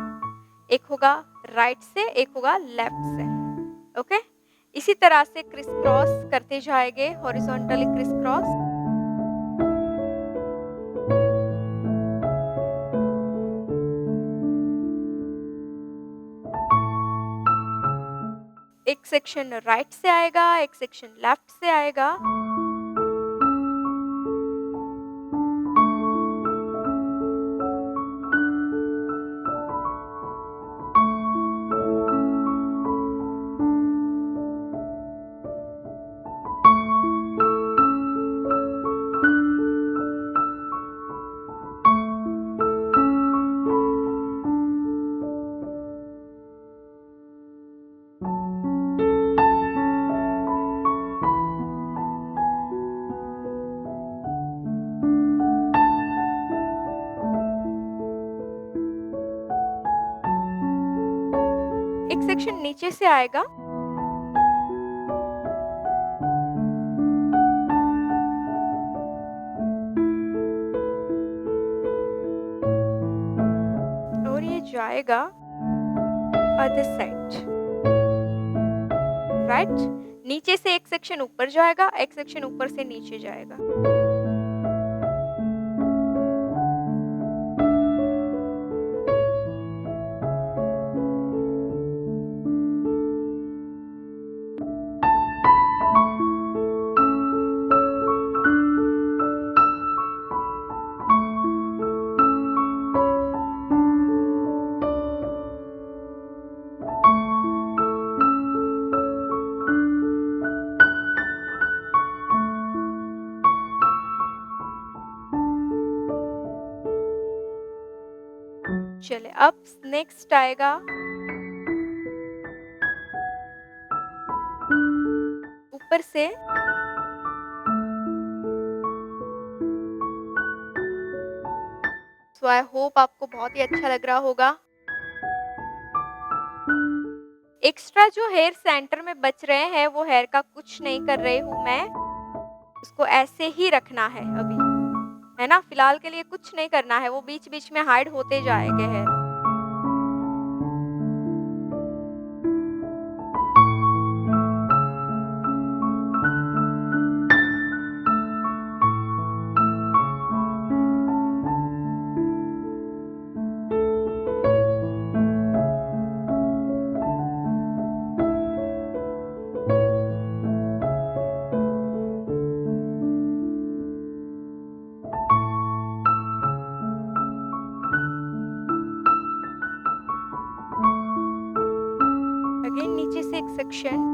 एक होगा राइट से, एक होगा लेफ्ट से। ओके, इसी तरह से क्रिस क्रॉस करते जाएंगे, हॉरिजॉन्टली क्रिस क्रॉस। एक सेक्शन राइट से आएगा, एक सेक्शन लेफ्ट से आएगा। एक सेक्शन नीचे से आएगा। और ये जाएगा अदर साइड, राइट। नीचे से एक सेक्शन ऊपर जाएगा, एक सेक्शन ऊपर से नीचे जाएगा। चले, अब नेक्स्ट आएगा ऊपर से। सो आई होप आपको बहुत ही अच्छा लग रहा होगा। एक्स्ट्रा जो हेयर सेंटर में बच रहे हैं वो हेयर का कुछ नहीं कर रही हूँ मैं, उसको ऐसे ही रखना है अभी, है ना। फिलहाल के लिए कुछ नहीं करना है, वो बीच बीच में हाइड होते जाएंगे हेयर। अगेन नीचे से एक सेक्शन,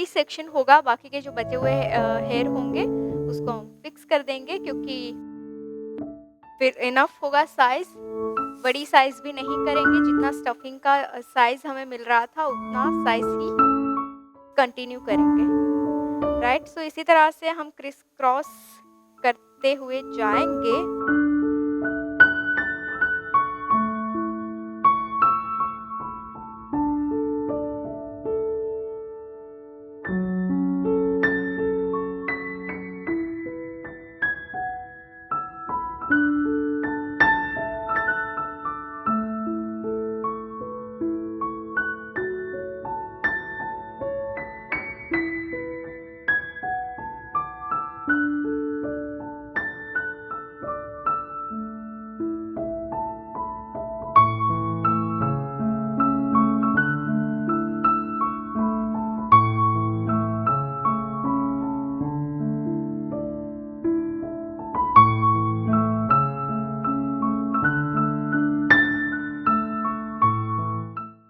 3 सेक्शन होगा, बाकी के जो बचे हुए हेयर होंगे उसको हम फिक्स कर देंगे, क्योंकि फिर इनफ होगा साइज़। बड़ी साइज़ भी नहीं करेंगे, जितना स्टफिंग का साइज़ हमें मिल रहा था उतना साइज़ ही कंटिन्यू करेंगे, राइट। सो इसी तरह से हम क्रिस क्रॉस करते हुए जाएँगे।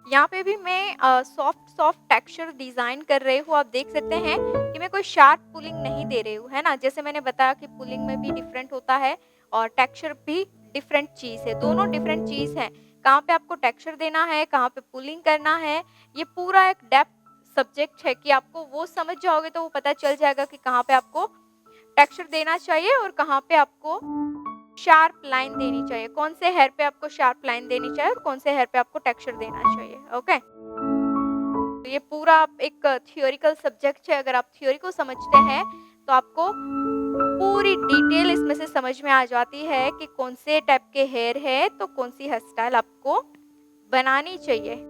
यहाँ पे भी मैं सॉफ्ट टेक्सचर डिज़ाइन कर रही हूँ। आप देख सकते हैं कि मैं कोई शार्प पुलिंग नहीं दे रही हूँ, है ना? जैसे मैंने बताया कि पुलिंग में भी डिफरेंट होता है और टेक्सचर भी डिफरेंट चीज़ है, दोनों डिफरेंट चीज़ हैं। कहाँ पे आपको टेक्सचर देना है, कहाँ पे पुलिंग करना है, ये पूरा एक डेप्थ सब्जेक्ट है कि आपको वो समझ जाओगे तो वो पता चल जाएगा कि कहाँ पे आपको टेक्सचर देना चाहिए और कहाँ पे आपको शार्प लाइन देनी चाहिए, कौन से हेयर पे आपको शार्प लाइन देनी चाहिए और कौन से हेयर पे आपको टेक्सचर देना चाहिए, ओके। तो ये पूरा एक थियोरिकल सब्जेक्ट है। अगर आप थ्योरी को समझते हैं तो आपको पूरी डिटेल इसमें से समझ में आ जाती है कि कौन से टाइप के हेयर है तो कौन सी हेयर स्टाइल आपको बनानी चाहिए।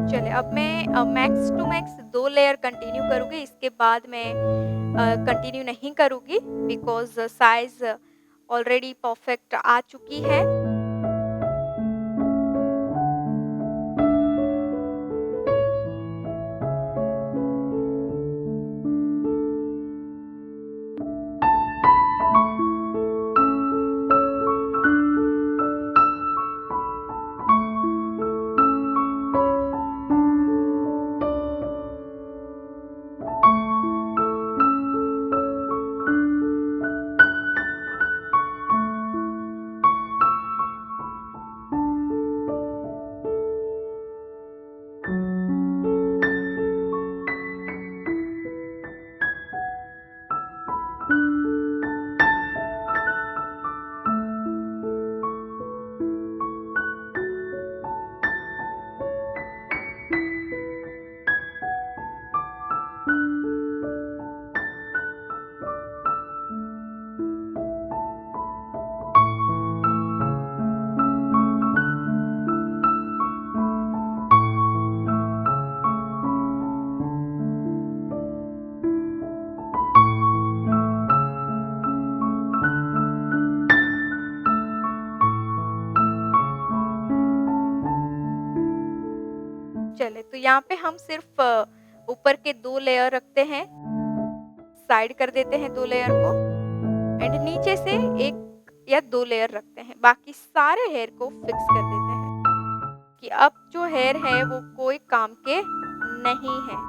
चलिए, अब मैं max to max 2 layer continue करूँगी, इसके बाद मैं कंटिन्यू नहीं करूँगी बिकॉज़ साइज़ ऑलरेडी परफेक्ट आ चुकी है। चले, तो यहाँ पे हम सिर्फ ऊपर के 2 लेयर रखते हैं, साइड कर देते हैं 2 लेयर को एंड नीचे से 1 या 2 लेयर रखते हैं, बाकी सारे हेयर को फिक्स कर देते हैं कि अब जो हेयर है वो कोई काम के नहीं है।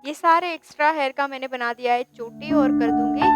ये सारे एक्स्ट्रा हेयर का मैंने बना दिया है चोटी और कर दूंगी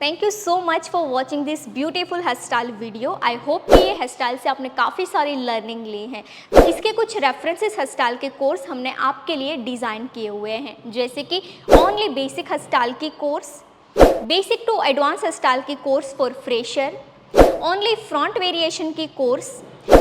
thank you so much for watching this beautiful hair style video. I hope कि ये हेयर स्टाइल से आपने काफ़ी सारी लर्निंग ली है। तो इसके कुछ रेफरेंसेस हेयर स्टाइल के कोर्स हमने आपके लिए डिज़ाइन किए हुए हैं, जैसे कि ओनली बेसिक हेयर स्टाइल की course, basic to advance hair style की course for fresher, only front variation की course,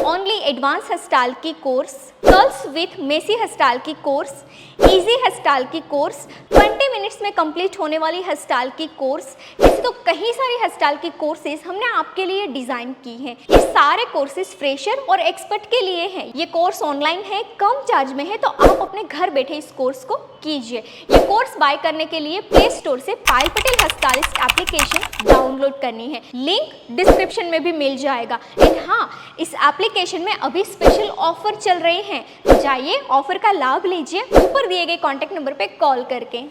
only advance hair style की course, curls with messy hair style की कोर्स, इजी हेयर स्टाइल की कोर्स, 20 मिनट्स में कंप्लीट होने वाली हेयर स्टाइल की कोर्स। ऐसे तो कई सारी हेयर स्टाइल की कोर्सेज हमने आपके लिए डिज़ाइन की हैं। ये सारे कोर्सेज फ्रेशर और एक्सपर्ट के लिए हैं। ये कोर्स ऑनलाइन है, कम चार्ज में है, तो आप अपने घर बैठे इस कोर्स को कीजिए। ये कोर्स बाय करने के लिए प्ले स्टोर से Payal Patel hair stylist application download करनी है, लिंक डिस्क्रिप्शन में भी मिल जाएगा। एंड हाँ, इस एप्लीकेशन में अभी स्पेशल ऑफर चल रहे हैं, तो जाइए ऑफर का लाभ लीजिए ऊपर दिए गए कॉन्टैक्ट नंबर पे कॉल करके।